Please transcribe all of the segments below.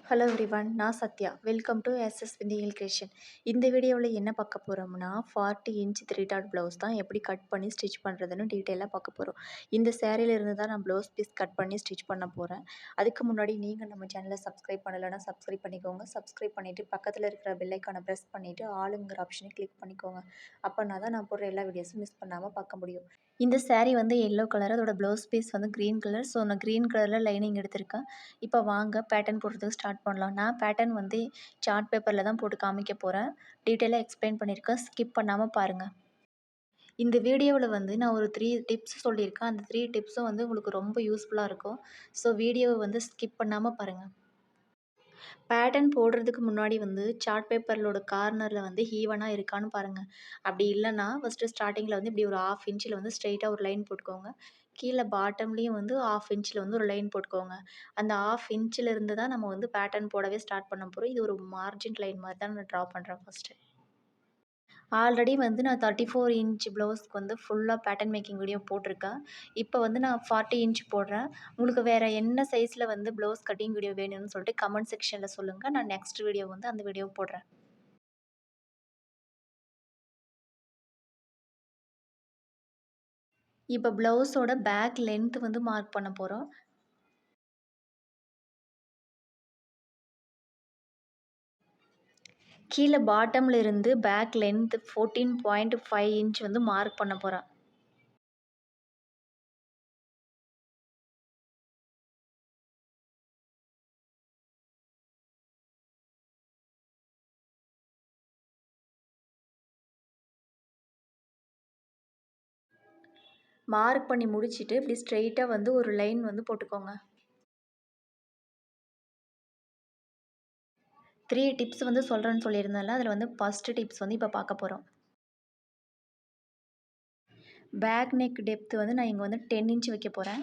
Hello everyone, நான் Sathya. Welcome to SS Vindhiyal creation. இந்த வீடியோவில் என்ன பார்க்க போகிறோம்னா 40 இன்ச் 3 டாட் ப்ளவுஸ் தான் எப்படி கட் பண்ணி ஸ்டிச் பண்ணுறதுன்னு டீட்டெயிலாக பார்க்க போகிறோம். இந்த சேரீலேருந்து தான் நான் ப்ளவுஸ் பீஸ் கட் பண்ணி ஸ்டிச் பண்ண போகிறேன். அதுக்கு முன்னாடி நீங்கள் நம்ம சேனலை சப்ஸ்கிரைப் பண்ணலைன்னா சப்ஸ்கிரைப் பண்ணிக்கோங்க. சப்ஸ்கிரைப் பண்ணிவிட்டு பக்கத்தில் இருக்கிற பெல்லைக்கான ப்ரெஸ் பண்ணிவிட்டு ஆளுங்கிற ஆப்ஷனை கிளிக் பண்ணிக்கோங்க. அப்போனா தான் நான் போடுற எல்லா வீடியோஸும் மிஸ் பண்ணாமல் பார்க்க முடியும். இந்த சேரீ வந்து எல்லோ கலர், அதோட ப்ளவுஸ் பீஸ் வந்து க்ரீன் கலர். ஸோ நான் க்ரீன் கலரில் லைனிங் எடுத்திருக்கேன். இப்போ வாங்க பேட்டர்ன் போடுறதுக்கு ஸ்டார்ட் பண்ணலாம். நான் பேட்டர்ன் வந்து சார்ட் பேப்பரில் தான் போட்டு காமிக்க போகிறேன். டீட்டெயிலாக எக்ஸ்பிளைன் பண்ணியிருக்கேன், ஸ்கிப் பண்ணாமல் பாருங்கள். இந்த வீடியோவில் வந்து நான் ஒரு 3 டிப்ஸ் சொல்லியிருக்கேன். அந்த 3 டிப்ஸும் வந்து உங்களுக்கு ரொம்ப யூஸ்ஃபுல்லாக இருக்கும். ஸோ வீடியோவை வந்து ஸ்கிப் பண்ணாமல் பாருங்கள். பேட்டர்ன் போடுறதுக்கு முன்னாடி வந்து சார்ட் பேப்பரோட கார்னரில் வந்து ஈவனாக இருக்கான்னு பாருங்கள். அப்படி இல்லைன்னா ஃபஸ்ட்டு ஸ்டார்டிங்கில் வந்து இப்படி ஒரு 1/2 இன்ச்சில் வந்து ஸ்ட்ரெயிட்டாக ஒரு லைன் போட்டுக்கோங்க. கீழே பாட்டம்லேயும் வந்து 1/2 இன்ச்சில் வந்து ஒரு லைன் போட்டுக்கோங்க. அந்த 1/2 இன்ச்சில் இருந்து தான் நம்ம வந்து பேட்டர்ன் போடவே ஸ்டார்ட் பண்ண போகிறோம். இது ஒரு மார்ஜின் லைன் மாதிரி தான் நான் ட்ரா பண்ணுறேன் ஃபஸ்ட்டு. ஆல்ரெடி வந்து நான் 34 இன்ச் ப்ளவுஸ்க்கு வந்து ஃபுல்லாக பேட்டர்ன் மேக்கிங் வீடியோ போட்டிருக்கேன். இப்போ வந்து நான் 40 இன்ச் போடுறேன். உங்களுக்கு வேறு என்ன சைஸில் வந்து ப்ளவுஸ் கட்டிங் வீடியோ வேணும்னு சொல்லிட்டு கமெண்ட் செக்ஷனில் சொல்லுங்கள். நான் நெக்ஸ்ட் வீடியோ வந்து அந்த வீடியோ போடுறேன். இப்போ ப்ளவுஸோட பேக் லென்த் வந்து மார்க் பண்ண போகிறோம். கீழே பாட்டமில் இருந்து பேக் லென்த் 14.5 இன்ச் வந்து மார்க் பண்ண போகிறேன். மார்க் பண்ணி முடிச்சுட்டு இப்படி ஸ்ட்ரெயிட்டாக வந்து ஒரு லைன் வந்து போட்டுக்கோங்க. 3 டிப்ஸ் வந்து சொல்கிறேன்னு சொல்லியிருந்தேன்ல, அதில் வந்து ஃபஸ்ட்டு டிப்ஸ் வந்து இப்போ பார்க்க போகிறோம். பேக் நெக் டெப்த் வந்து நான் இங்கே வந்து 10 இன்ச் வைக்க போகிறேன்.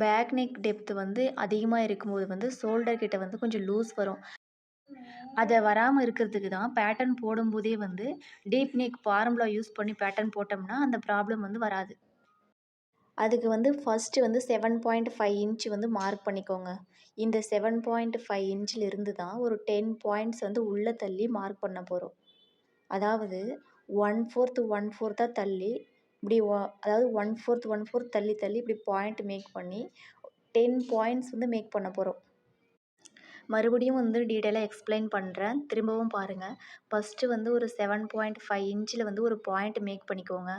பேக் நெக் டெப்த் வந்து அதிகமாக இருக்கும்போது வந்து ஷோல்டர் கிட்ட வந்து கொஞ்சம் லூஸ் வரும். அதை வராமல் இருக்கிறதுக்கு தான் பேட்டர்ன் போடும்போதே வந்து டீப் நெக் ஃபார்முலா யூஸ் பண்ணி பேட்டர்ன் போட்டோம்னா அந்த ப்ராப்ளம் வந்து வராது. அதுக்கு வந்து ஃபஸ்ட்டு வந்து 7.5 இன்ச் வந்து மார்க் பண்ணிக்கோங்க. இந்த 7.5 இன்ச்சில் இருந்து தான் ஒரு 10 பாயிண்ட்ஸ் வந்து உள்ளே தள்ளி மார்க் பண்ண போகிறோம். அதாவது 1/4 தள்ளி இப்படி அதாவது 1/4 தள்ளி தள்ளி இப்படி பாயிண்ட் மேக் பண்ணி 10 பாயிண்ட்ஸ் வந்து மேக் பண்ண போகிறோம். மறுபடியும் வந்து டீட்டெயிலாக எக்ஸ்பிளைன் பண்ணுறேன், திரும்பவும் பாருங்கள். ஃபஸ்ட்டு வந்து ஒரு 7.5 இன்ச்சில் வந்து ஒரு பாயிண்ட் மேக் பண்ணிக்கோங்க.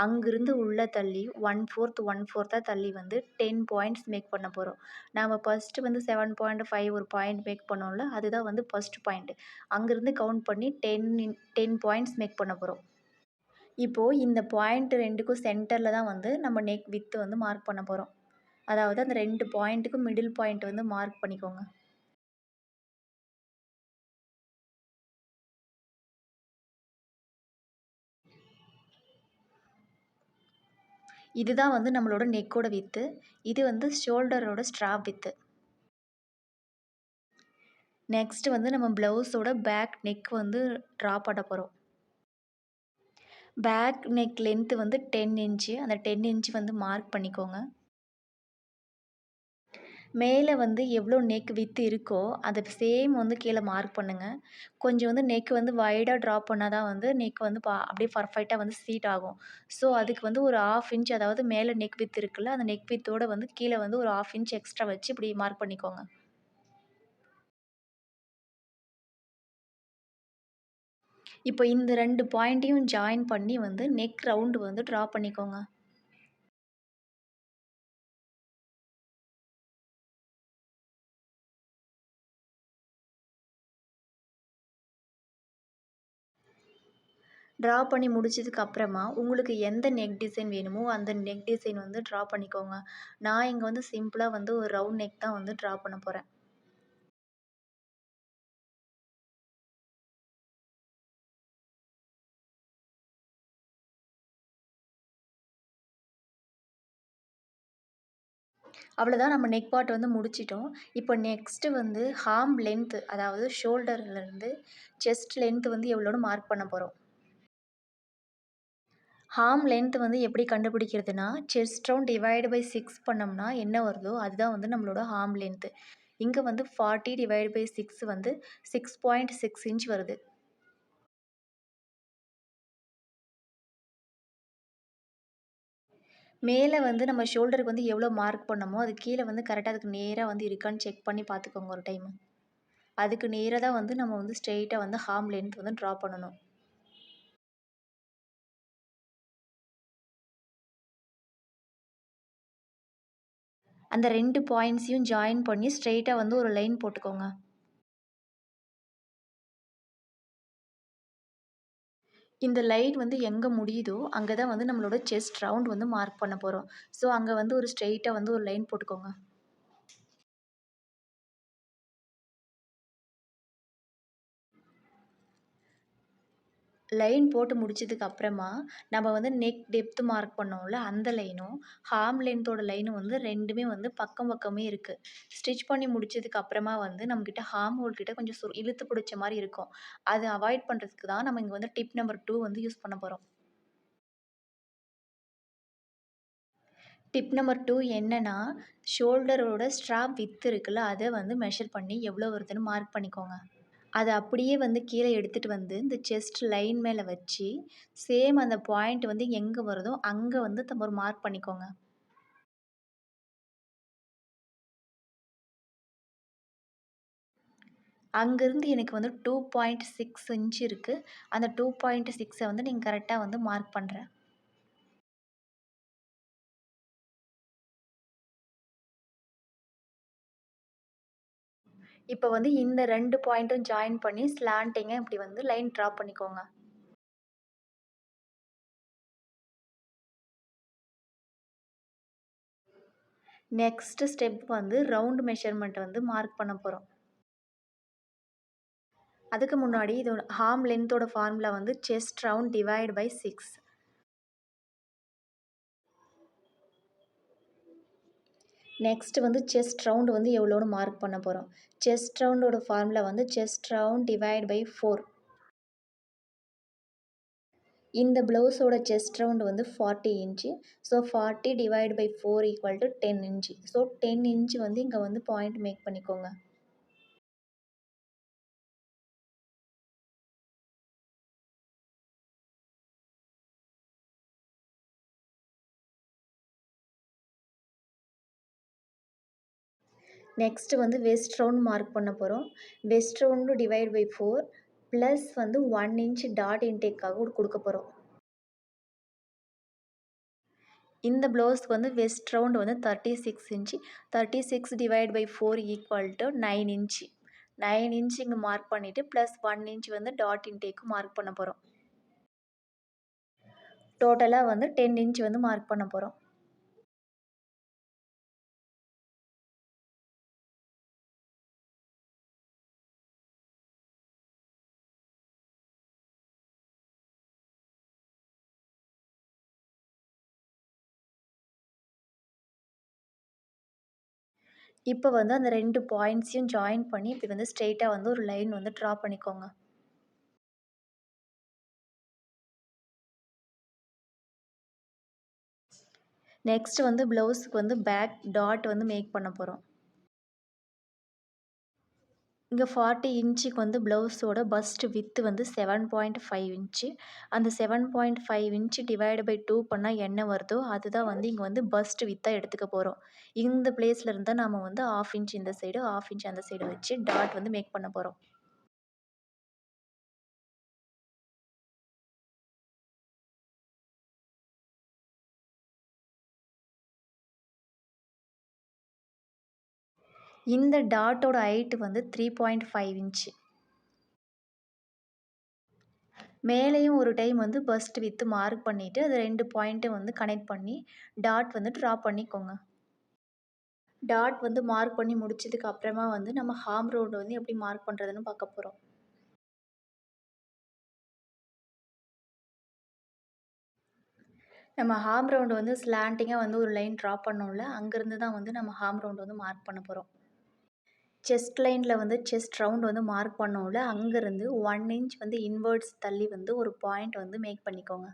அங்கிருந்து உள்ளே தள்ளி 1/4 தள்ளி வந்து 10 பாயிண்ட்ஸ் மேக் பண்ண போகிறோம். நாம் ஃபஸ்ட்டு வந்து 7.5 ஒரு பாயிண்ட் மேக் பண்ணோம்ல, அதுதான் வந்து ஃபஸ்ட்டு பாயிண்ட்டு. அங்கேருந்து கவுண்ட் பண்ணி 10 பாயிண்ட்ஸ் மேக் பண்ண போகிறோம். இப்போது இந்த பாயிண்ட் 2க்கும் சென்டரில் தான் வந்து நம்ம நெக் வித்து வந்து மார்க் பண்ண போகிறோம். அதாவது அந்த 2 பாயிண்ட்டுக்கும் மிடில் பாயிண்ட் வந்து மார்க் பண்ணிக்கோங்க. இதுதான் வந்து நம்மளோட நெக்கோட வித்து. இது வந்து ஷோல்டரோட ஸ்ட்ராப் வித்து. நெக்ஸ்ட் வந்து நம்ம ப்ளவுஸோட பேக் நெக் வந்து ட்ரா பண்ண போகிறோம். பேக் நெக் லென்த்து வந்து 10 இன்ச்சு. அந்த 10 இன்ச் வந்து மார்க் பண்ணிக்கோங்க. மேலே வந்து எவ்வளோ நெக் வித்து இருக்கோ அதை சேம் வந்து கீழே மார்க் பண்ணுங்கள். கொஞ்சம் வந்து நெக் வந்து வைடாக ட்ரா பண்ணால் தான் வந்து நெக் வந்து அப்படியே பர்ஃபெக்டாக வந்து சீட் ஆகும். ஸோ அதுக்கு வந்து ஒரு 1/2 இன்ச், அதாவது மேலே நெக் வித் இருக்குல்ல, அந்த நெக் வித்தோடு வந்து கீழே வந்து ஒரு 1/2 இன்ச் எக்ஸ்ட்ரா வச்சு இப்படி மார்க் பண்ணிக்கோங்க. இப்போ இந்த 2 பாயிண்ட்டையும் ஜாயின் பண்ணி வந்து நெக் ரவுண்டு வந்து ட்ரா பண்ணிக்கோங்க. ட்ரா பண்ணி முடிச்சதுக்கு அப்புறமா உங்களுக்கு எந்த நெக் டிசைன் வேணுமோ அந்த நெக் டிசைன் வந்து ட்ரா பண்ணிக்கோங்க. நான் இங்கே வந்து சிம்பிளாக வந்து ஒரு ரவுண்ட் நெக் தான் வந்து ட்ரா பண்ண போகிறேன். அவ்வளோதான், நம்ம நெக் பார்ட் வந்து முடிச்சிட்டோம். இப்போ நெக்ஸ்ட்டு வந்து ஹார்ம் லென்த்து, அதாவது ஷோல்டர்லேருந்து செஸ்ட் லென்த் வந்து எவ்வளோன்னு மார்க் பண்ண போகிறோம். ஹார்ம் லென்த் வந்து எப்படி கண்டுபிடிக்கிறதுனா, செஸ்ட் ரவுண்ட் டிவைடு பை 6 பண்ணோம்னா என்ன வருதோ அதுதான் வந்து நம்மளோட ஹார்ம் லென்த்து. இங்கே வந்து 40/6 வந்து 6.6 இன்ச் வருது. மேலே வந்து நம்ம ஷோல்டருக்கு வந்து எவ்வளோ மார்க் பண்ணமோ அது கீழே வந்து கரெக்டாக அதுக்கு நேராக வந்து இருக்கான்னு செக் பண்ணி பார்த்துக்கோங்க ஒரு டைமு. அதுக்கு நேராக தான் வந்து நம்ம வந்து ஸ்ட்ரெயிட்டாக வந்து ஹார்ம் லென்த் வந்து ட்ரா பண்ணணும். அந்த 2 பாயிண்ட்ஸையும் ஜாயின் பண்ணி ஸ்ட்ரெயிட்டாக வந்து ஒரு லைன் போட்டுக்கோங்க. இந்த லைன் வந்து எங்கே முடியுதோ அங்கே தான் வந்து நம்மளோட செஸ்ட் ரவுண்ட் வந்து மார்க் பண்ண போகிறோம். ஸோ அங்கே வந்து ஒரு ஸ்ட்ரெயிட்டாக வந்து ஒரு லைன் போட்டுக்கோங்க. லைன் போட்டு முடிச்சதுக்கு அப்புறமா நம்ம வந்து நெக் டெப்த் மார்க் பண்ணோம்ல அந்த லைனும் ஹார்ம் லென்த்தோட லைனும் வந்து 2மே வந்து பக்கம் பக்கமே இருக்குது. ஸ்டிச் பண்ணி முடிச்சதுக்கு அப்புறமா வந்து நம்மக்கிட்ட ஹார்ம் ஹோல் கிட்ட கொஞ்சம் இழுத்து பிடிச்ச மாதிரி இருக்கும். அதை அவாய்ட் பண்ணுறதுக்கு தான் நம்ம இங்கே வந்து டிப் நம்பர் 2 வந்து யூஸ் பண்ண போகிறோம். டிப் நம்பர் 2 என்னன்னா, ஷோல்டரோட ஸ்ட்ராப் விட்த் இருக்குல்ல, அதை வந்து மெஷர் பண்ணி எவ்வளோ வருதுன்னு மார்க் பண்ணிக்கோங்க. அத அப்படியே வந்து கீழ எடுத்துட்டு வந்து இந்த செஸ்ட் லைன் மேல வச்சு, சேம் அந்த பாயிண்ட் வந்து எங்க வருதோ அங்க வந்து ஒரு மார்க் பண்ணிக்கோங்க. அங்கருந்து எனக்கு வந்து 2.6 இன்ச் இருக்கு. அந்த 2.6 வந்து நீங்க கரெக்ட்டா வந்து மார்க் பண்றேன். இப்ப வந்து இந்த 2 பாயிண்ட்டும் ஜாயின் பண்ணி ஸ்லாண்டிங்கா இப்படி வந்து லைன் ட்ரா பண்ணிக்கோங்க. நெக்ஸ்ட் ஸ்டெப் வந்து ரவுண்ட் மெஷர்மென்ட் வந்து மார்க் பண்ண போறோம். அதுக்கு முன்னாடி இதோட ஆர்ம் லென்த்தோட ஃபார்முலா வந்து chest round divide by 6. Next வந்து செஸ்ட் ரவுண்ட் வந்து எவ்வளோன்னு மார்க் பண்ண போகிறோம். செஸ்ட் ரவுண்டோட ஃபார்முலா வந்து செஸ்ட் ரவுண்ட் டிவைட் பை 4. இந்த ப்ளவுஸோட செஸ்ட் ரவுண்ட் வந்து 40 inch. So 40 divide by 4 equal to 10 inch. So 10 inch வந்து இங்கே வந்து பாயிண்ட் மேக் பண்ணிக்கோங்க. நெக்ஸ்ட் வந்து வெஸ்ட் ரவுண்ட் மார்க் பண்ண போகிறோம். Waist round divide by 4 plus வந்து 1 இன்ச் டாட் இன்டேக்காக கொடுக்க போகிறோம். இந்த ப்ளவுஸ்க்கு வந்து வெஸ்ட் ரவுண்ட் வந்து 36 inch. 36 divide by 4 equal to 9 inch. 9 inch இங்கே மார்க் பண்ணிவிட்டு ப்ளஸ் 1 இன்ச் வந்து டாட் இன்டேக்கு மார்க் பண்ண போகிறோம். டோட்டலாக வந்து 10 இன்ச் வந்து மார்க் பண்ண போகிறோம். இப்போ வந்து அந்த 2 பாயிண்ட்ஸையும் ஜாயின் பண்ணி இப்படி வந்து ஸ்ட்ரெயிட்டாக வந்து ஒரு லைன் வந்து ட்ரா பண்ணிக்கோங்க. நெக்ஸ்ட் வந்து ப்ளவுஸுக்கு வந்து பேக் டாட் வந்து மேக் பண்ண போகிறோம். இங்கே 40 இன்ச்சுக்கு வந்து ப்ளவுஸோட பஸ்ட் வித்து வந்து 7.5 இன்ச்சு. அந்த 7.5 இன்ச்சு டிவைடு பை 2 பண்ணால் என்ன வருதோ அதுதான் வந்து இங்கே வந்து பஸ்ட் வித்தாக எடுத்துக்க போகிறோம். இந்த பிளேஸில் இருந்தால் நம்ம வந்து 1/2 இன்ச் இந்த சைடு 1/2 இன்ச் அந்த சைடு வச்சு டாட் வந்து மேக் பண்ண போகிறோம். இந்த டாட்டோட ஹைட் வந்து 3.5 இன்ச்சு. மேலேயும் ஒரு டைம் வந்து பஸ்ட் வித்து மார்க் பண்ணிவிட்டு அது 2 பாயிண்ட்டை வந்து கனெக்ட் பண்ணி டாட் வந்து ட்ரா பண்ணிக்கோங்க. டாட் வந்து மார்க் பண்ணி முடிச்சதுக்கு அப்புறமா வந்து நம்ம ஹார்ம் ரவுண்ட் வந்து எப்படி மார்க் பண்ணுறதுன்னு பார்க்க போகிறோம். நம்ம ஹார்ம் ரவுண்ட் வந்து ஸ்லாண்டிங்காக வந்து ஒரு லைன் ட்ரா பண்ணோம்ல, அங்கேருந்து தான் வந்து நம்ம ஹார்ம் ரவுண்ட் வந்து மார்க் பண்ண போகிறோம். செஸ்ட் லைனில் வந்து செஸ்ட் ரவுண்ட் வந்து மார்க் பண்ணோம்ல, அங்கேருந்து 1 இன்ச் வந்து இன்வெர்ட்ஸ் தள்ளி வந்து ஒரு பாயிண்ட் வந்து மேக் பண்ணிக்கோங்க.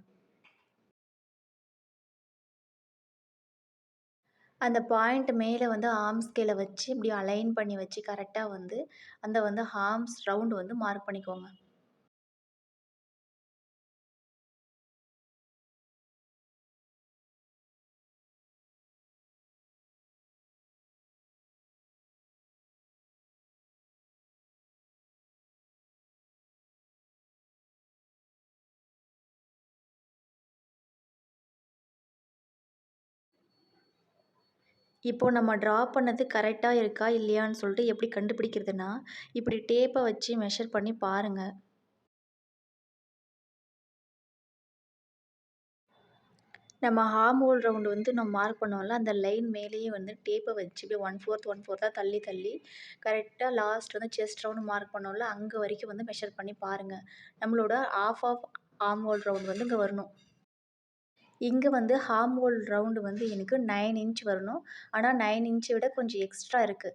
அந்த பாயிண்ட் மேலே வந்து ஆர்ம் ஸ்கேலை வச்சு இப்படி அலைன் பண்ணி வச்சு கரெக்டாக வந்து அந்த வந்து ஆர்ம்ஸ் ரவுண்டு வந்து மார்க் பண்ணிக்கோங்க. இப்போ நம்ம ட்ரா பண்ணது கரெக்டா இருக்கா இல்லையான்னு சொல்லிட்டு எப்படி கண்டுபிடிக்கிறதுனா, இப்படி டேப்ப வச்சு மெஷர் பண்ணி பாருங்க. நம்ம ஆர்ம் ஹோல் ரவுண்டு வந்து நம்ம மார்க் பண்ணோம்ல, அந்த லைன் மேலேயே வந்து டேப்ப வச்சு இப்படி 1/4 தள்ளி தள்ளி கரெக்ட்டா லாஸ்ட் வந்து செஸ்ட் ரவுண்ட் மார்க் பண்ணோம்ல, அங்க வரைக்கும் வந்து மெஷர் பண்ணி பாருங்க. நம்மளோட ஆஃப் ஆர்ம் ஹோல் ரவுண்ட் வந்து இங்க வரணும். இங்க வந்து ஆர்ம் ஹோல் ரவுண்டு வந்து எனக்கு 9 இன்ச் வரணும். ஆனா 9 இன்ச்ச விட கொஞ்சம் எக்ஸ்ட்ரா இருக்கு.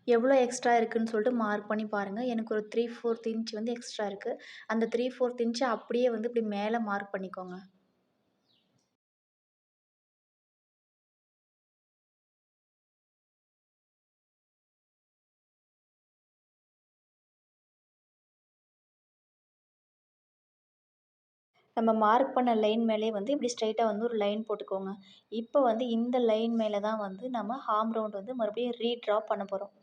எவ்வளோ எக்ஸ்ட்ரா இருக்குன்னு சொல்லிட்டு மார்க் பண்ணி பாருங்க. எனக்கு ஒரு 3/4 இன்ச் வந்து எக்ஸ்ட்ரா இருக்கு. அந்த 3/4 இன்ச்ச அப்படியே வந்து இப்படி மேல மார்க் பண்ணிக்கோங்க. நம்ம மார்க் பண்ண லைன் மேலேயே வந்து இப்படி ஸ்ட்ரெயிட்டா வந்து ஒரு லைன் போட்டுக்கோங்க. இப்போ வந்து இந்த லைன் மேல தான் வந்து நம்ம ஆர்ம் ரவுண்ட் வந்து மறுபடியும் ரீட்ரா பண்ண போறோம்.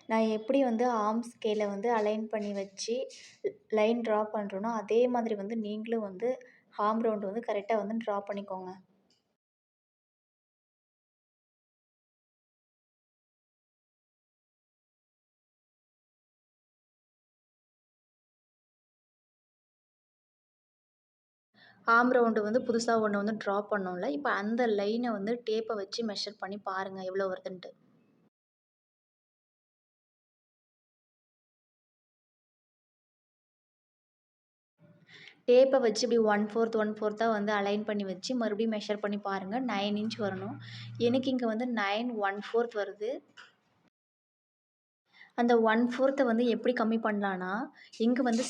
நான் எப்படி வந்து ஆர்ம் ஸ்கேல வந்து அலைன் பண்ணி வச்சு லைன் ட்ரா பண்றேனோ, அதே மாதிரி வந்து நீங்களும் வந்து ஆர்ம் ரவுண்ட் வந்து கரெக்ட்டா வந்து ட்ரா பண்ணிக்கோங்க. ஆர்ம் ரவுண்டு வந்து புதுசா ஒண்ணு வந்து ட்ரா பண்ணோம்ல, இப்ப அந்த லைன வந்து டேப்ப வச்சு மெஷர் பண்ணி பாருங்க எவ்வளோ வருதுன்ட்டு. டேப்ப வச்சு இப்படி 1/4 வந்து அலைன் பண்ணி வச்சு மறுபடியும் மெஷர் பண்ணி பாருங்க. 9 இன்ச் வரணும். எனக்கு இங்க வந்து 9 1/4 வருது. அந்த 1/4 வந்து எப்படி கம்மி பண்ணலான்னா, இங்க வந்து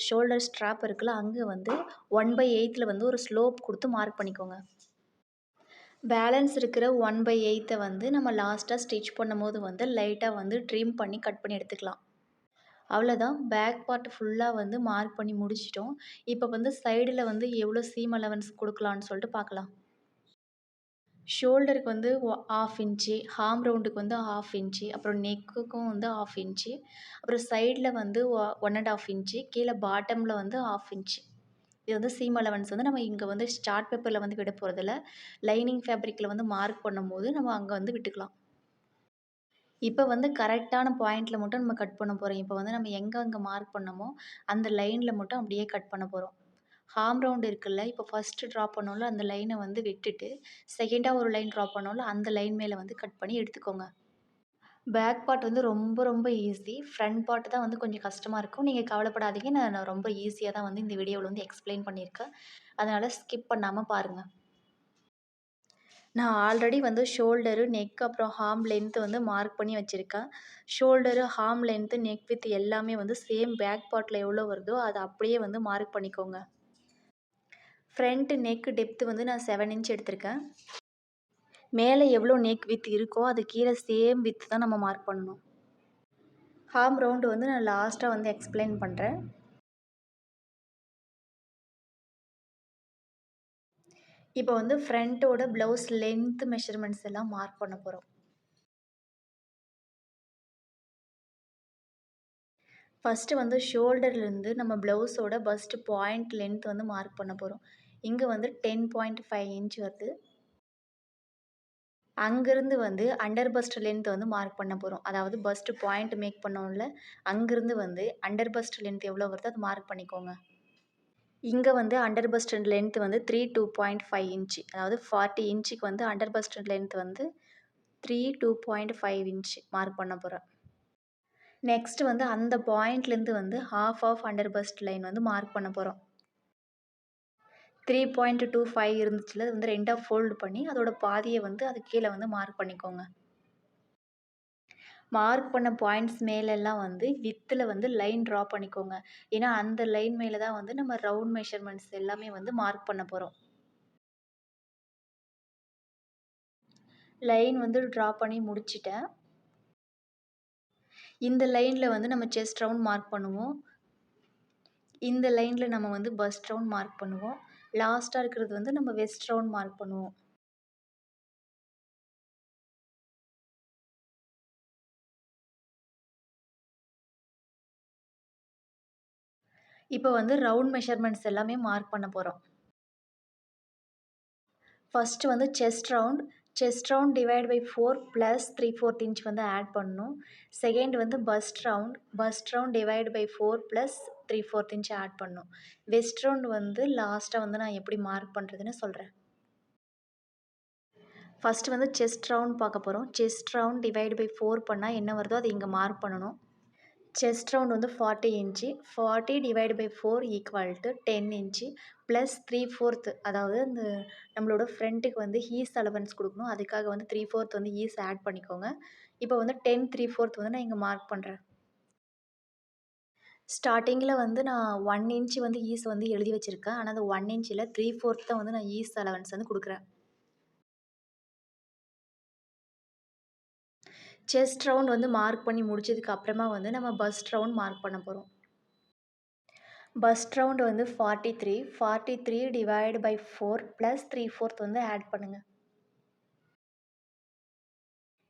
ஷோல்டர் ஸ்ட்ராப் இருக்குல்ல, அங்க வந்து 1/8 வந்து ஒரு ஸ்லோப் குடுத்து மார்க் பண்ணிக்கோங்க. பேலன்ஸ் இருக்கிற 1/8 வந்து நம்ம லாஸ்ட்டா ஸ்டிச் பண்ணும்போது வந்து லைட்டா வந்து ட்ரிம் பண்ணி கட் பண்ணி எடுத்துக்கலாம். அவ்வளோதான். பேக் பார்ட் ஃபுல்லா வந்து மார்க் பண்ணி முடிச்சுட்டோம். இப்ப வந்து சைடுல வந்து எவ்வளோ சீம் அலவன்ஸ் குடுக்கலான்னு சொல்லிட்டு பார்க்கலாம். ஷோல்டருக்கு வந்து 1/2 இன்ச்சு, ஆர்ம் ரவுண்டுக்கு வந்து 1/2 இன்ச்சு, அப்புறம் நெக்குக்கும் வந்து 1/2 இன்ச்சு, அப்புறம் சைடுல வந்து 1 1/2 இன்ச்சு, கீழ பாட்டம்ல வந்து 1/2 இன்ச்சு. இது வந்து சீம் அலவன்ஸ் வந்து நம்ம இங்க வந்து சார்ட் பேப்பர்ல வந்து விட போறதில்ல. லைனிங் ஃபேப்ரிக்ல வந்து மார்க் பண்ணும்போது நம்ம அங்க வந்து விட்டுக்கலாம். இப்ப வந்து கரெக்ட்டான பாயிண்ட்ல மட்டும் நம்ம கட் பண்ண போறோம். இப்ப வந்து நம்ம எங்கெங்க மார்க் பண்ணோமோ, அந்த லைன்ல மட்டும் அப்படியே கட் பண்ண போறோம். ஹார்ம் ரவுண்ட் இருக்குல்ல, இப்போ ஃபர்ஸ்ட்டு ட்ரா பண்ணோம்ல, அந்த லைன வந்து விட்டுட்டு, செகண்டா ஒரு லைன் ட்ரா பண்ணோம்ல, அந்த லைன் மேல வந்து கட் பண்ணி எடுத்துக்கோங்க. பேக் பார்ட் வந்து ரொம்ப ரொம்ப ஈஸி. ஃப்ரண்ட் பார்ட் தான் வந்து கொஞ்சம் கஷ்டமா இருக்கும். நீங்க கவலைப்படாதீங்க. நான் ரொம்ப ஈஸியா தான் வந்து இந்த வீடியோல வந்து எக்ஸ்ப்ளைன் பண்ணியிருக்கேன். அதனால ஸ்கிப் பண்ணாம பாருங்க. நான் ஆல்ரெடி வந்து ஷோல்டரு, நெக் அப்புறம் ஹார்ம் லென்த் வந்து மார்க் பண்ணி வச்சிருக்கேன். Shoulder, harm length, neck width எல்லாமே வந்து சேம் பேக் பார்ட்ல எவ்வளோ வருதோ, அத அப்படியே வந்து மார்க் பண்ணிக்கோங்க. ஃப்ரண்ட் நெக் டெப்த் வந்து நான் 7 இன்ச் எடுத்திருக்கேன். மேலே எவ்வளோ நெக் விட்த் இருக்கோ, அது கீழ சேம் விட்த் தான் நம்ம மார்க் பண்ணணும். ஹார்ம் ரவுண்ட் வந்து நான் லாஸ்ட்டா வந்து எக்ஸ்ப்ளைன் பண்றேன். இப்போ வந்து ஃப்ரண்ட்டோட ப்ளவுஸ் லென்த் மெஷர்மெண்ட்ஸ் எல்லாம் மார்க் பண்ண போறோம். ஃபர்ஸ்ட்டு வந்து ஷோல்டர்லேருந்து நம்ம ப்ளவுஸோட பஸ்ட் பாயிண்ட் லென்த் வந்து மார்க் பண்ண போறோம். இங்க வந்து 10.5 இன்ச் வருது. அங்கருந்து வந்து அண்டர் பஸ்ட் லென்த் வந்து மார்க் பண்ண போறோம். அதாவது பஸ்ட் பாயிண்ட் மேக் பண்ணோம்ல, அங்கிருந்து வந்து அண்டர் பஸ்ட் லென்த் எவ்வளோ வருதோ அத மார்க் பண்ணிக்கோங்க. இங்க வந்து அண்டர் பஸ்ட் லென்த் வந்து 2.5 இன்ச். அதாவது 40 இன்ச்சுக்கு வந்து அண்டர் பஸ்ட் லென்த் வந்து 2.5 இன்ச் மார்க் பண்ண போறேன். நெக்ஸ்ட் வந்து அந்த பாயிண்ட்லேருந்து வந்து half of under bust line வந்து மார்க் பண்ண போறோம். 3.25 இருந்துச்சுல்ல, அது வந்து 2ஆ ஃபோல்ட் பண்ணி அதோட பாதிய வந்து அதுக்கு கீழ வந்து மார்க் பண்ணிக்கோங்க. மார்க் பண்ண பாயிண்ட்ஸ் மேலெல்லாம் வந்து வித்துல வந்து லைன் ட்ரா பண்ணிக்கோங்க. ஏன்னா, அந்த லைன் மேல தான் வந்து நம்ம ரவுண்ட் மெஷர்மெண்ட்ஸ் எல்லாமே வந்து மார்க் பண்ண போறோம். லைன் வந்து ட்ரா பண்ணி முடிச்சுட்டேன். இந்த லைன்ல வந்து நம்ம செஸ்ட் ரவுண்ட் மார்க் பண்ணுவோம். இந்த லைன்ல நம்ம வந்து பஸ்ட் ரவுண்ட் மார்க் பண்ணுவோம். லாஸ்ட்டா இருக்கிறது வந்து நம்ம வெஸ்ட் ரவுண்ட் மார்க் பண்ணுவோம். இப்போ வந்து ரவுண்ட் மெஷர்மெண்ட்ஸ் எல்லாமே மார்க் பண்ண போறோம். ஃபர்ஸ்ட் வந்து chest round divide by 4 plus 3/4 inch வந்து ஆட் பண்ணணும். செகண்ட் வந்து bust round divide by 4 plus 3/4 inch add பண்ணணும். வெஸ்ட் ரவுண்ட் வந்து லாஸ்ட்டாக வந்து நான் எப்படி மார்க் பண்ணுறதுன்னு சொல்கிறேன். ஃபர்ஸ்ட் வந்து செஸ்ட் ரவுண்ட் பார்க்க போகிறோம். செஸ்ட் ரவுண்ட் டிவைட் பை 4 பண்ணால் என்ன வருதோ அதை இங்கே மார்க் பண்ணணும். செஸ்ட் ரவுண்ட் வந்து 40 inch. 40 divide by 4 equal to 10 inch plus 3/4 அதாவது இந்த நம்மளோட ஃப்ரண்ட்டுக்கு வந்து ஈஸ் அலவன்ஸ் கொடுக்கணும். அதுக்காக வந்து 3/4 வந்து ஈஸ் ஆட் பண்ணிக்கோங்க. இப்போ வந்து 10 3/4 வந்து நான் இங்கே மார்க் பண்ணுறேன். ஸ்டார்டிங்கில் வந்து நான் 1 இன்ச் வந்து ஈஸ் வந்து எழுதி வச்சுருக்கேன். ஆனால் அது 1 இன்ச் இல்லை, 3/4 தான் வந்து நான் ஈஸ் அலவன்ஸ் வந்து கொடுக்குறேன். செஸ்ட் ரவுண்ட் வந்து மார்க் பண்ணி முடிச்சதுக்கு அப்புறமா வந்து நம்ம பஸ்ட் ரவுண்ட் மார்க் பண்ண போகிறோம். பஸ்ட் ரவுண்ட் வந்து 43 டிவைட் பை 4 ப்ளஸ் 3/4 வந்து ஆட் பண்ணுங்கள்.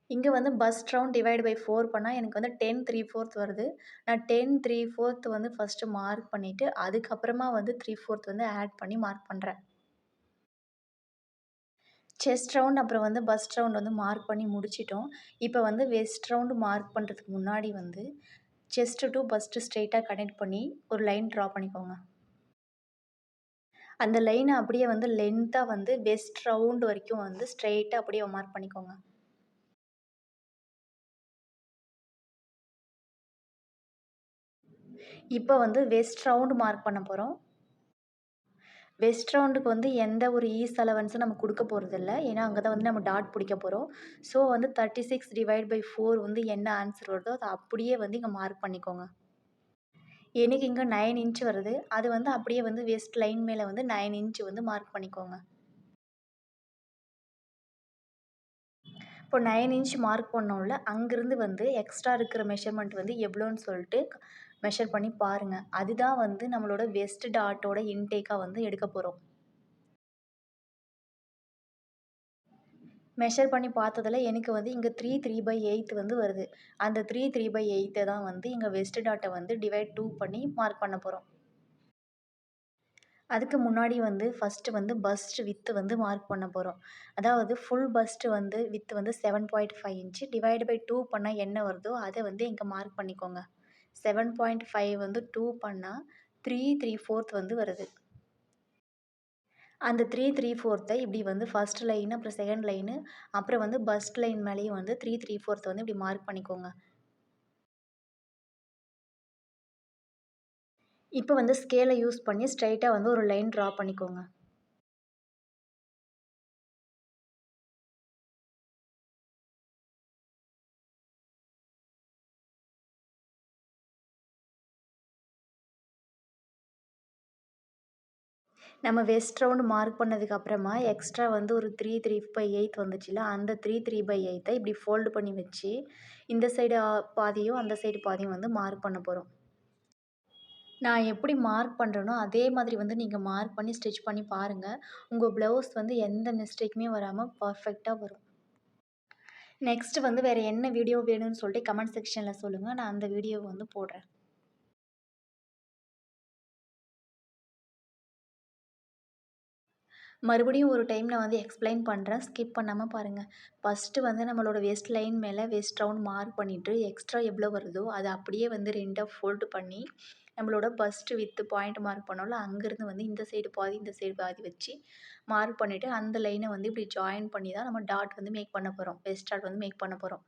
இங்கே வந்து பஸ்ட் ரவுண்ட் டிவைட் பை 4 பண்ணால் எனக்கு வந்து 10 3/4 வருது. நான் 10 3/4 வந்து ஃபஸ்ட்டு மார்க் பண்ணிவிட்டு அதுக்கப்புறமா வந்து 3/4 வந்து ஆட் பண்ணி மார்க் பண்ணுறேன். செஸ்ட் ரவுண்ட் அப்புறம் வந்து பஸ்ட் ரவுண்ட் வந்து மார்க் பண்ணி முடிச்சிட்டோம். இப்போ வந்து வெஸ்ட் ரவுண்டு மார்க் பண்ணுறதுக்கு முன்னாடி வந்து செஸ்ட்டு டு பஸ்ட்டு ஸ்ட்ரெயிட்டாக கனெக்ட் பண்ணி ஒரு லைன் ட்ரா பண்ணிக்கோங்க. அந்த லைனை அப்படியே வந்து லென்த்தாக வந்து வெஸ்ட் ரவுண்ட் வரைக்கும் வந்து ஸ்ட்ரெயிட்டாக அப்படியே மார்க் பண்ணிக்கோங்க. இப்போ வந்து வெஸ்ட் ரவுண்ட் மார்க் பண்ண போகிறோம். வெஸ்ட் ரவுண்டுக்கு வந்து எந்த ஒரு ஈஸ் அலவன்ஸும் நம்ம கொடுக்க போகிறதில்ல. ஏன்னா அங்கே தான் வந்து நம்ம டாட் பிடிக்க போகிறோம். ஸோ வந்து 36 டிவைட் பை 4 வந்து என்ன ஆன்சர் வருதோ அதை அப்படியே வந்து இங்கே மார்க் பண்ணிக்கோங்க. எனக்கு இங்கே 9 இன்ச் வருது. அது வந்து அப்படியே வந்து வெஸ்ட் லைன் மேலே வந்து 9 இன்ச் வந்து மார்க் பண்ணிக்கோங்க. இப்போ 9 இன்ச் மார்க் பண்ணோம்ல, அங்கேருந்து வந்து எக்ஸ்ட்ரா இருக்கிற மெஷர்மெண்ட் வந்து எவ்வளோன்னு சொல்லிட்டு மெஷர் பண்ணி பாருங்கள். அதுதான் வந்து நம்மளோட வெஸ்ட் டாட்டோட இன்டேக்காக வந்து எடுக்க போகிறோம். மெஷர் பண்ணி பார்த்ததுல எனக்கு வந்து இங்கே 3/8 வந்து வருது. அந்த 3/8 தான் வந்து இங்கே வெஸ்ட் டாட்டை வந்து டிவைட் 2 பண்ணி மார்க் பண்ண போகிறோம். அதுக்கு முன்னாடி வந்து ஃபஸ்ட்டு வந்து பஸ்ட் வித்து வந்து மார்க் பண்ண போகிறோம். அதாவது ஃபுல் பஸ்ட் வந்து வித்து வந்து 7.5 இன்ச்சு டிவைட் பை 2 பண்ணால் என்ன வருதோ அதை வந்து இங்கே மார்க் பண்ணிக்கோங்க. 7.5 வந்து 2 பண்ணால் 3 3/4 வந்து வருது. அந்த 3 3/4 இப்படி வந்து ஃபர்ஸ்ட் லைனு, அப்புறம் செகண்ட் லைனு, அப்புறம் வந்து பஸ்ட் லைன் மேலேயும் வந்து 3 3/4 வந்து இப்படி மார்க் பண்ணிக்கோங்க. இப்போ வந்து ஸ்கேலை யூஸ் பண்ணி ஸ்ட்ரைட்டா வந்து ஒரு லைன் ட்ரா பண்ணிக்கோங்க. நம்ம வெஸ்ட் ரவுண்ட் மார்க் பண்ணதுக்கு அப்புறமா எக்ஸ்ட்ரா வந்து ஒரு 3 3/8 வந்துச்சுல்ல, அந்த 3 3/8 இப்படி ஃபோல்டு பண்ணி வச்சு, இந்த சைடு பாதியும், அந்த சைடு பாதியும் வந்து மார்க் பண்ண போறோம். நான் எப்படி மார்க் பண்ணுறேனோ, அதே மாதிரி வந்து நீங்க மார்க் பண்ணி ஸ்டிச் பண்ணி பாருங்க. உங்க ப்ளவுஸ் வந்து எந்த மிஸ்டேக்குமே வராம பர்ஃபெக்ட்டா வரும். நெக்ஸ்ட் வந்து வேற என்ன வீடியோ வேணும்னு சொல்லிட்டு கமெண்ட் செக்ஷன்ல சொல்லுங்க. நான் அந்த வீடியோவ வந்து போடுறேன். மறுபடியும் ஒரு டைம் நான் வந்து எக்ஸ்ப்ளைன் பண்ணுறேன். ஸ்கிப் பண்ணாம பாருங்க. ஃபர்ஸ்ட்டு வந்து நம்மளோட வெஸ்ட் லைன் மேல வெஸ்ட் ரவுண்ட் மார்க் பண்ணிட்டு, எக்ஸ்ட்ரா எவ்வளோ வருதோ அத அப்படியே வந்து 2ஆ ஃபோல்டு பண்ணி, நம்மளோட பஸ்ட் வித் பாயிண்ட் மார்க் பண்ணோம்ல, அங்கேருந்து வந்து இந்த சைடு பாதி, இந்த சைடு பாதி வச்சு மார்க் பண்ணிட்டு, அந்த லைன வந்து இப்படி ஜாயின் பண்ணி தான் நம்ம டாட் வந்து மேக் பண்ண போறோம். வெஸ்ட் டாட் வந்து மேக் பண்ண போறோம்.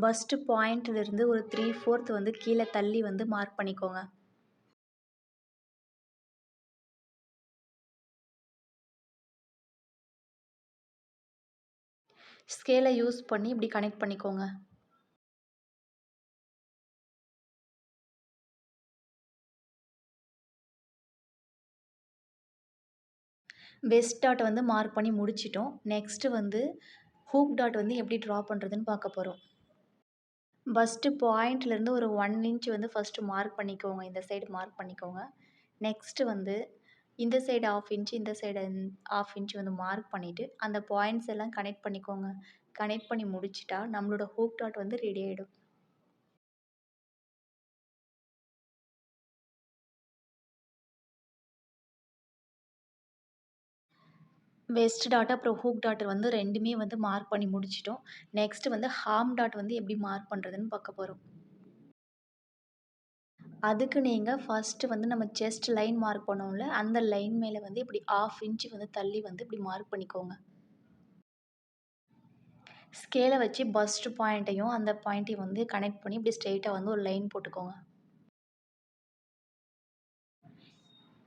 பஸ்ட் பாயிண்ட்லேருந்து ஒரு 3/4 வந்து கீழ தள்ளி வந்து மார்க் பண்ணிக்கோங்க. ஸ்கேல யூஸ் பண்ணி இப்படி கனெக்ட் பண்ணிக்கோங்க. வெஸ்ட் டாட் வந்து மார்க் பண்ணி முடிச்சிட்டோம். நெக்ஸ்ட்டு வந்து ஹூக் டாட் வந்து எப்படி ட்ரா பண்ணுறதுன்னு பார்க்க போறோம். ஃபஸ்ட்டு பாயிண்ட்லேருந்து ஒரு 1 இன்ச் வந்து ஃபஸ்ட்டு மார்க் பண்ணிக்கோங்க. இந்த சைடு மார்க் பண்ணிக்கோங்க. நெக்ஸ்ட்டு வந்து இந்த சைடு 1/2 இன்ச், இந்த சைடு 1/2 இன்ச் வந்து மார்க் பண்ணிவிட்டு, அந்த பாயிண்ட்ஸ் எல்லாம் கனெக்ட் பண்ணிக்கோங்க. கனெக்ட் பண்ணி முடிச்சுட்டா, நம்மளோட ஹூக் டாட் வந்து ரெடி ஆயிடும். வெஸ்ட் டாட் அப்புறம் ஹூக் டாட் வந்து 2மே வந்து மார்க் பண்ணி முடிச்சிட்டோம். நெக்ஸ்ட்டு வந்து ஹார்ம் டாட் வந்து எப்படி மார்க் பண்ணுறதுன்னு பார்க்க போறோம். அதுக்கு நீங்க ஃபர்ஸ்ட்டு வந்து நம்ம செஸ்ட் லைன் மார்க் பண்ணோம்ல, அந்த லைன் மேல வந்து இப்படி 1/2 இன்ச் வந்து தள்ளி வந்து இப்படி மார்க் பண்ணிக்கோங்க. ஸ்கேல வச்சு பஸ்ட் பாயிண்ட்டையும், அந்த பாயிண்ட்டையும் வந்து கனெக்ட் பண்ணி இப்படி ஸ்ட்ரெயிட்டா வந்து ஒரு லைன் போட்டுக்கோங்க.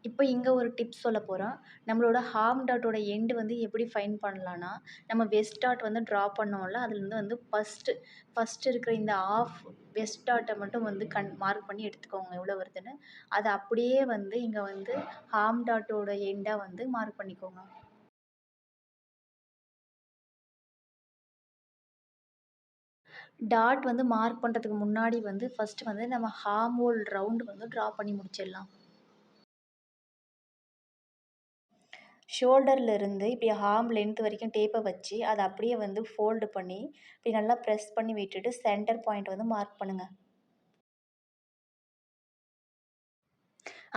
இப்போ இங்க ஒரு டிப்ஸ் சொல்லப் போறேன். நம்மளோட ஹார்ம் டாட்டோட எண்ட் வந்து எப்படி ஃபைண்ட் பண்ணலான்னா, நம்ம வெஸ்ட் டாட் வந்து ட்ரா பண்ணோம்ல, அதுலேருந்து வந்து ஃபர்ஸ்ட் இருக்கிற இந்த வெஸ்ட் டாட்ட மட்டும் வந்து மார்க் பண்ணி எடுத்துக்கோங்க எவ்வளோ வருதுன்னு. அத அப்படியே வந்து இங்க வந்து ஹார்ம் டாட்டோட எண்டா வந்து மார்க் பண்ணிக்கோங்க. டாட் வந்து மார்க் பண்ணுறதுக்கு முன்னாடி வந்து ஃபர்ஸ்ட் வந்து நம்ம ஹார்ம் ஹோல் ரவுண்ட் வந்து ட்ரா பண்ணி முடிச்சிடலாம். ஷோல்டர்ல இருந்து இப்படி ஆர்ம் லென்த் வரைக்கும் டேப்பை வச்சு அதை அப்படியே வந்து ஃபோல்டு பண்ணி இப்படி நல்லா ப்ரெஸ் பண்ணி விட்டுட்டு சென்டர் பாயிண்ட் வந்து மார்க் பண்ணுங்க.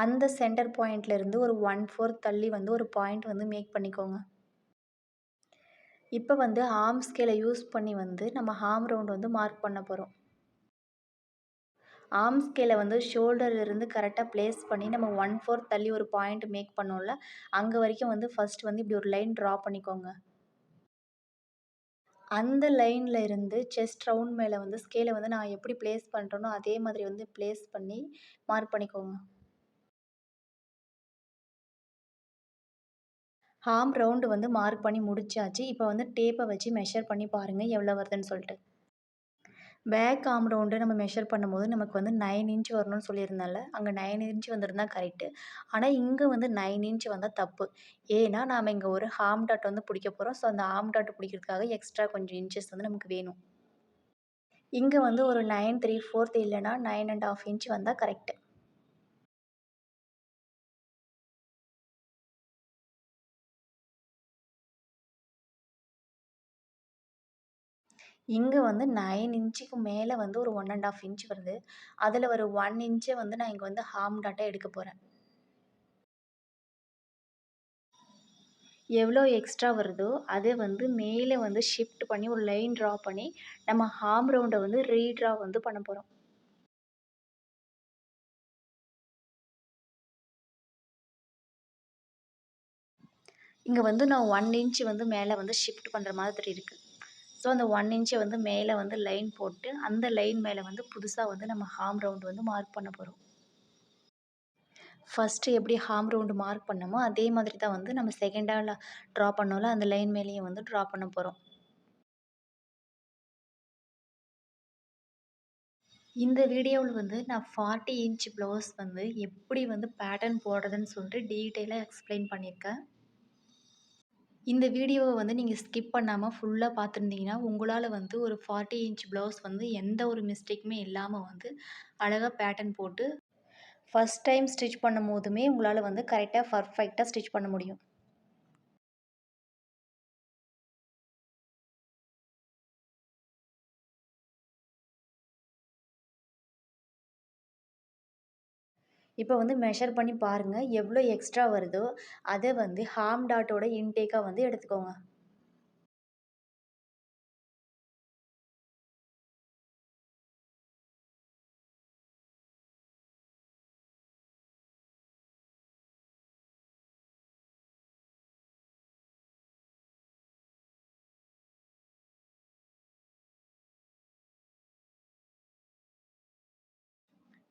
அந்த சென்டர் பாயிண்ட்ல இருந்து ஒரு 1/4 தள்ளி வந்து ஒரு பாயிண்ட் வந்து மேக் பண்ணிக்கோங்க. இப்போ வந்து ஆர்ம் ஸ்கேலை யூஸ் பண்ணி வந்து நம்ம ஆர்ம் ரவுண்ட் வந்து மார்க் பண்ண போகிறோம். ஆர்ம் ஸ்கேலை வந்து ஷோல்டர்ல இருந்து கரெக்டாக ப்ளேஸ் பண்ணி நம்ம 1/4 தள்ளி ஒரு பாயிண்ட் மேக் பண்ணோம்ல, அங்கே வரைக்கும் வந்து ஃபர்ஸ்ட் வந்து இப்படி ஒரு லைன் ட்ரா பண்ணிக்கோங்க. அந்த லைன்ல இருந்து செஸ்ட் ரவுண்ட் மேல வந்து ஸ்கேல வந்து நான் எப்படி பிளேஸ் பண்றேனோ, அதே மாதிரி வந்து பிளேஸ் பண்ணி மார்க் பண்ணிக்கோங்க. ஆர்ம் ரவுண்ட் வந்து மார்க் பண்ணி முடிச்சாச்சு. இப்போ வந்து டேப்ப வச்சு மெஷர் பண்ணி பாருங்க எவ்வளோ வருதுன்னு சொல்லிட்டு. பேக் ஆர்ம் ரவுண்டு நம்ம மெஷர் பண்ணும்போது நமக்கு வந்து 9 இன்ச் வரணும்னு சொல்லியிருந்தேன்ல, அங்க 9 இன்ச் வந்திருந்தா கரெக்ட்டு. ஆனா இங்க வந்து 9 இன்ச் வந்தா தப்பு. ஏன்னா, நாம இங்க ஒரு ஆர்ம் டாட் வந்து பிடிக்க போறோம். ஸோ அந்த ஆர்ம் டாட் பிடிக்கிறதுக்காக எக்ஸ்ட்ரா கொஞ்சம் இன்ச்சஸ் வந்து நமக்கு வேணும். இங்க வந்து ஒரு 9 3/4 இல்லன்னா 9 1/2 இன்ச் வந்தா கரெக்ட்டு. இங்க வந்து 9 இன்ச்சுக்கு மேல வந்து ஒரு 1 1/2 இன்ச் வருது. அதுல ஒரு 1 இன்ச்ச வந்து நான் இங்க வந்து ஹார்ம் டாட்டா எடுக்க போறேன். எவ்வளோ எக்ஸ்ட்ரா வருதோ, அத வந்து மேல வந்து ஷிஃப்ட் பண்ணி ஒரு லைன் ட்ரா பண்ணி, நம்ம ஆர்ம் ரவுண்ட வந்து ரீட்ரா வந்து பண்ண போறோம். இங்க வந்து நான் 1 இன்ச் வந்து மேல வந்து ஷிஃப்ட் பண்ற மாதிரி இருக்கு. ஸோ அந்த 1 இன்ச்ச வந்து மேல வந்து லைன் போட்டு, அந்த லைன் மேல வந்து புதுசா வந்து நம்ம ஆர்ம் ரவுண்ட் வந்து மார்க் பண்ண போறோம். ஃபர்ஸ்ட்டு எப்படி ஆர்ம் ரவுண்டு மார்க் பண்ணோமோ, அதே மாதிரி தான் வந்து நம்ம செகண்டால ட்ரா பண்ணோம்ல, அந்த லைன் மேலேயும் வந்து ட்ரா பண்ண போறோம். இந்த வீடியோவில் வந்து நான் 40 இன்ச் ப்ளவுஸ் வந்து எப்படி வந்து பேட்டர்ன் போடுறதுன்னு சொல்லிட்டு டீட்டெயிலாக எக்ஸ்பிளைன் பண்ணியிருக்கேன். இந்த வீடியோவை வந்து நீங்கள் ஸ்கிப் பண்ணாமல் ஃபுல்லாக பார்த்துருந்தீங்கன்னா உங்களால் வந்து ஒரு 40 இன்ச் ப்ளவுஸ் வந்து எந்த ஒரு மிஸ்டேக்குமே இல்லாமல் வந்து அழகாக பேட்டர்ன் போட்டு ஃபஸ்ட் டைம் ஸ்டிச் பண்ணும் போதுமே உங்களால் வந்து கரெக்டாக பர்ஃபெக்டாக ஸ்டிச் பண்ண முடியும். இப்போ வந்து மெஷர் பண்ணி பாருங்கள் எவ்வளோ எக்ஸ்ட்ரா வருதோ அதை வந்து ஹார்ம் டாட்டோட இன்டேக்காக வந்து எடுத்துக்கோங்க.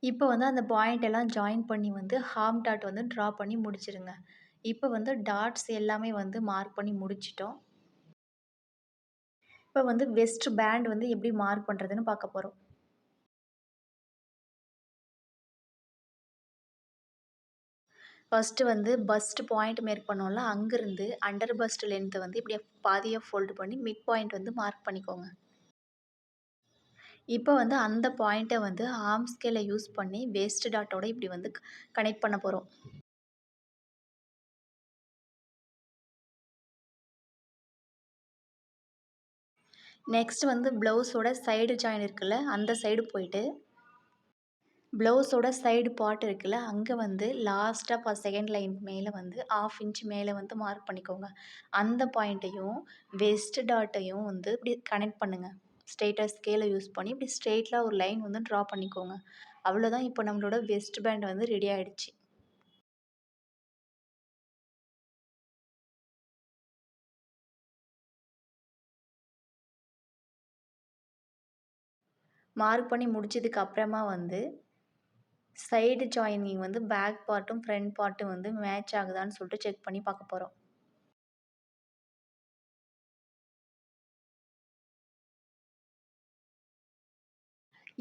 இப்போ வந்து அந்த பாயிண்ட் எல்லாம் ஜாயின் பண்ணி வந்து ஹார்ம் டாட் வந்து ட்ரா பண்ணி முடிச்சிருங்க. இப்போ வந்து டாட்ஸ் எல்லாமே வந்து மார்க் பண்ணி முடிச்சிட்டோம். இப்போ வந்து வெஸ்ட் பேண்ட் வந்து எப்படி மார்க் பண்ணுறதுன்னு பார்க்க போகிறோம். ஃபர்ஸ்ட்டு வந்து பஸ்ட் பாயிண்ட் மேக் பண்ணோம்ல, அங்கேருந்து அண்டர் பஸ்ட் லென்த்தை வந்து இப்படியே பாதியா ஃபோல்டு பண்ணி மிட் பாயிண்ட் வந்து மார்க் பண்ணிக்கோங்க. இப்போ வந்து அந்த பாயிண்ட்டை வந்து ஆர்ம் ஸ்கேலை யூஸ் பண்ணி வேஸ்ட் டாட்டோட இப்படி வந்து கனெக்ட் பண்ண போகிறோம். நெக்ஸ்ட் வந்து ப்ளவுஸோட சைடு ஜாயின் இருக்குல்ல, அந்த சைடு போயிட்டு ப்ளவுஸோட சைடு பார்ட் இருக்குல்ல, அங்கே வந்து லாஸ்ட்டாக செகண்ட் லைன் மேலே வந்து 1/2 இன்ச் மேலே வந்து மார்க் பண்ணிக்கோங்க. அந்த பாயிண்ட்டையும் வெஸ்ட் டாட்டையும் வந்து இப்படி கனெக்ட் பண்ணுங்கள். ஸ்ட்ரெயிட்டாக ஸ்கேலை யூஸ் பண்ணி இப்படி ஸ்ட்ரெயிட்டாக ஒரு லைன் வந்து ட்ரா பண்ணிக்கோங்க. அவ்வளோதான், இப்போ நம்மளோட வெஸ்ட் பேண்ட் வந்து ரெடி ஆகிடுச்சு. மார்க் பண்ணி முடிச்சதுக்கு அப்புறமா வந்து சைடு ஜாயினிங் வந்து பேக் பார்ட்டும் ஃப்ரண்ட் பார்ட்டும் வந்து மேட்ச் ஆகுதான்னு சொல்லிட்டு செக் பண்ணி பார்க்க போகிறோம்.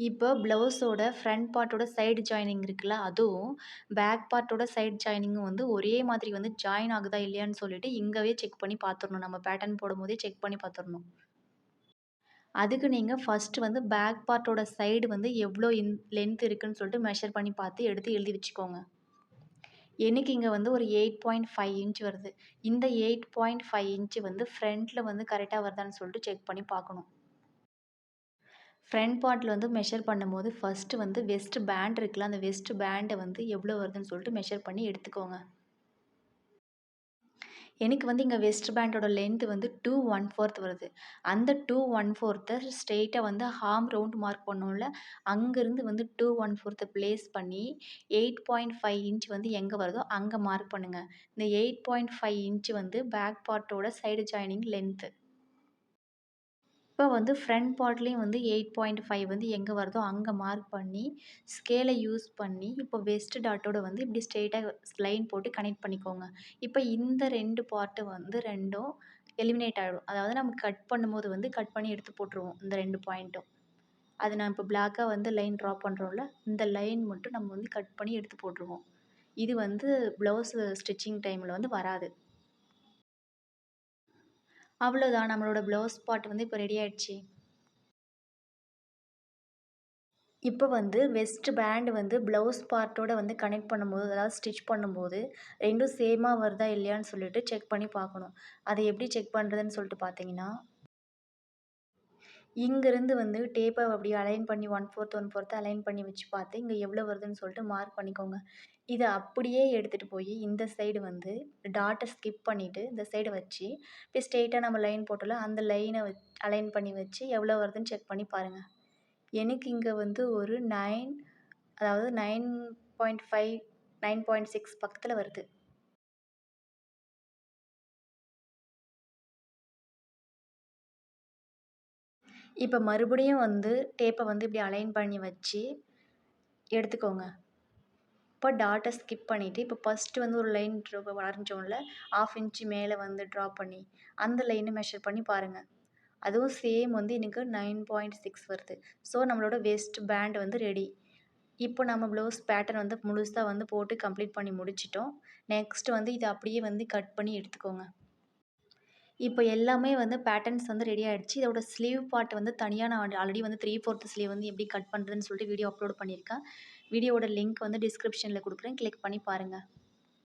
இப்போ ப்ளவுஸோட ஃப்ரண்ட் பார்ட்டோட சைடு ஜாயினிங் இருக்குல்ல, அதுவும் பேக் பார்ட்டோட சைடு ஜாயினிங்கும் வந்து ஒரே மாதிரி வந்து ஜாயின் ஆகுதா இல்லையான்னு சொல்லிட்டு இங்கவே செக் பண்ணி பார்த்துடணும். நம்ம பேட்டர்ன் போடும்போதே செக் பண்ணி பார்த்துடணும். அதுக்கு நீங்கள் ஃபஸ்ட்டு வந்து பேக் பார்ட்டோட சைடு வந்து எவ்வளோ லென்த் இருக்குன்னு சொல்லிட்டு மெஷர் பண்ணி பார்த்து எடுத்து எழுதி வச்சுக்கோங்க. எனக்கு இங்கே வந்து ஒரு 8.5 இன்ச் வருது. இந்த 8.5 இன்ச் வந்து ஃப்ரண்ட்டில் வந்து கரெக்டாக வருதான்னு சொல்லிட்டு செக் பண்ணி பார்க்கணும். ஃப்ரண்ட் பார்ட்டில் வந்து மெஷர் பண்ணும்போது ஃபஸ்ட்டு வந்து வெஸ்ட் பேண்ட் இருக்குல்ல, அந்த வெஸ்ட் பேண்டை வந்து எவ்வளோ வருதுன்னு சொல்லிட்டு மெஷர் பண்ணி எடுத்துக்கோங்க. எனக்கு வந்து இங்கே வெஸ்ட் பேண்டோட லென்த் வந்து 2/1/4 வருது. அந்த 2/1/4 ஸ்ட்ரெயிட்டாக வந்து ஹார்ம் ரவுண்ட் மார்க் பண்ணோம்ல, அங்கேருந்து வந்து 2/1/4 ப்ளேஸ் பண்ணி 8.5 இன்ச் வந்து எங்கே வருதோ அங்கே மார்க் பண்ணுங்கள். இந்த 8.5 இன்ச் வந்து பேக் பார்ட்டோட சைடு ஜாயினிங் லென்த்து. இப்போ வந்து ஃப்ரண்ட் பார்ட்லேயும் வந்து 8.5 வந்து எங்கே வருதோ அங்கே மார்க் பண்ணி ஸ்கேலை யூஸ் பண்ணி இப்போ வெஸ்ட் டாட்டோட வந்து இப்படி ஸ்ட்ரெயிட்டாக லைன் போட்டு கனெக்ட் பண்ணிக்கோங்க. இப்போ இந்த 2 பார்ட்டு வந்து 2ம் எலிமினேட் ஆகிடும். அதாவது நம்ம கட் பண்ணும்போது வந்து கட் பண்ணி எடுத்து போட்டுருவோம் இந்த 2 பாயிண்ட்டும். அது நான் இப்போ பிளாக்காக வந்து லைன் ட்ரா பண்ணுறோம்ல, இந்த லைன் மட்டும் நம்ம வந்து கட் பண்ணி எடுத்து போட்டுருவோம். இது வந்து ப்ளவுஸ் ஸ்டிச்சிங் டைமில் வந்து வராது. அவ்வளோதான், நம்மளோட ப்ளவுஸ் பார்ட் வந்து இப்போ ரெடி ஆயிடுச்சு. இப்போ வந்து வெஸ்ட் பேண்ட் வந்து ப்ளவுஸ் பார்ட்டோட வந்து கனெக்ட் பண்ணும்போது, அதாவது ஸ்டிச் பண்ணும்போது 2ம் சேமாக வருதா இல்லையான்னு சொல்லிட்டு செக் பண்ணி பார்க்கணும். அதை எப்படி செக் பண்ணுறதுன்னு சொல்லிட்டு பார்த்தீங்கன்னா, இங்கேருந்து வந்து டேப்பை அப்படியே அலைன் பண்ணி 1/4 1/4 அலைன் பண்ணி வச்சு பார்த்து இங்கே எவ்வளோ வருதுன்னு சொல்லிட்டு மார்க் பண்ணிக்கோங்க. இதை அப்படியே எடுத்துகிட்டு போய் இந்த சைடு வந்து டாட்டை ஸ்கிப் பண்ணிவிட்டு இந்த சைடு வச்சு இப்போ ஸ்ட்ரெயிட்டாக நம்ம லைன் போட்டோம்ல, அந்த லைனை அலைன் பண்ணி வச்சு எவ்வளோ வருதுன்னு செக் பண்ணி பாருங்கள். எனக்கு இங்கே வந்து ஒரு 9, அதாவது 9.5 9.6 பக்கத்தில் வருது. இப்போ மறுபடியும் வந்து டேப்பை வந்து இப்படி அலைன் பண்ணி வச்சு எடுத்துக்கோங்க. இப்போ டாட்டை ஸ்கிப் பண்ணிவிட்டு இப்போ ஃபஸ்ட்டு வந்து ஒரு லைன் வரைஞ்சோம்ல, 1/2 இன்ச்சு மேலே வந்து ட்ரா பண்ணி அந்த லைனை மெஷர் பண்ணி பாருங்கள். அதுவும் சேம் வந்து எனக்கு 9.6 வருது. ஸோ நம்மளோட வெஸ்ட் பேண்ட் வந்து ரெடி. இப்போ நம்ம ப்ளவுஸ் பேட்டர்ன் வந்து முழுசாக வந்து போட்டு கம்ப்ளீட் பண்ணி முடிச்சிட்டோம். நெக்ஸ்ட் வந்து இதை அப்படியே வந்து கட் பண்ணி எடுத்துக்கோங்க. இப்போ எல்லாமே வந்து பேட்டர்ன்ஸ் வந்து ரெடி ஆகிடுச்சு. இதோட ஸ்லீவ் பார்ட் வந்து தனியாக நான் ஆல்ரெடி வந்து 3/4 ஸ்லீவ் வந்து எப்படி கட் பண்ணுறதுன்னு சொல்லிட்டு வீடியோ அப்லோட் பண்ணியிருக்கேன். வீடியோவோட லிங்க் வந்து டிஸ்கிரிப்ஷனில் கொடுக்குறேன். கிளிக் பண்ணி பாருங்கள்.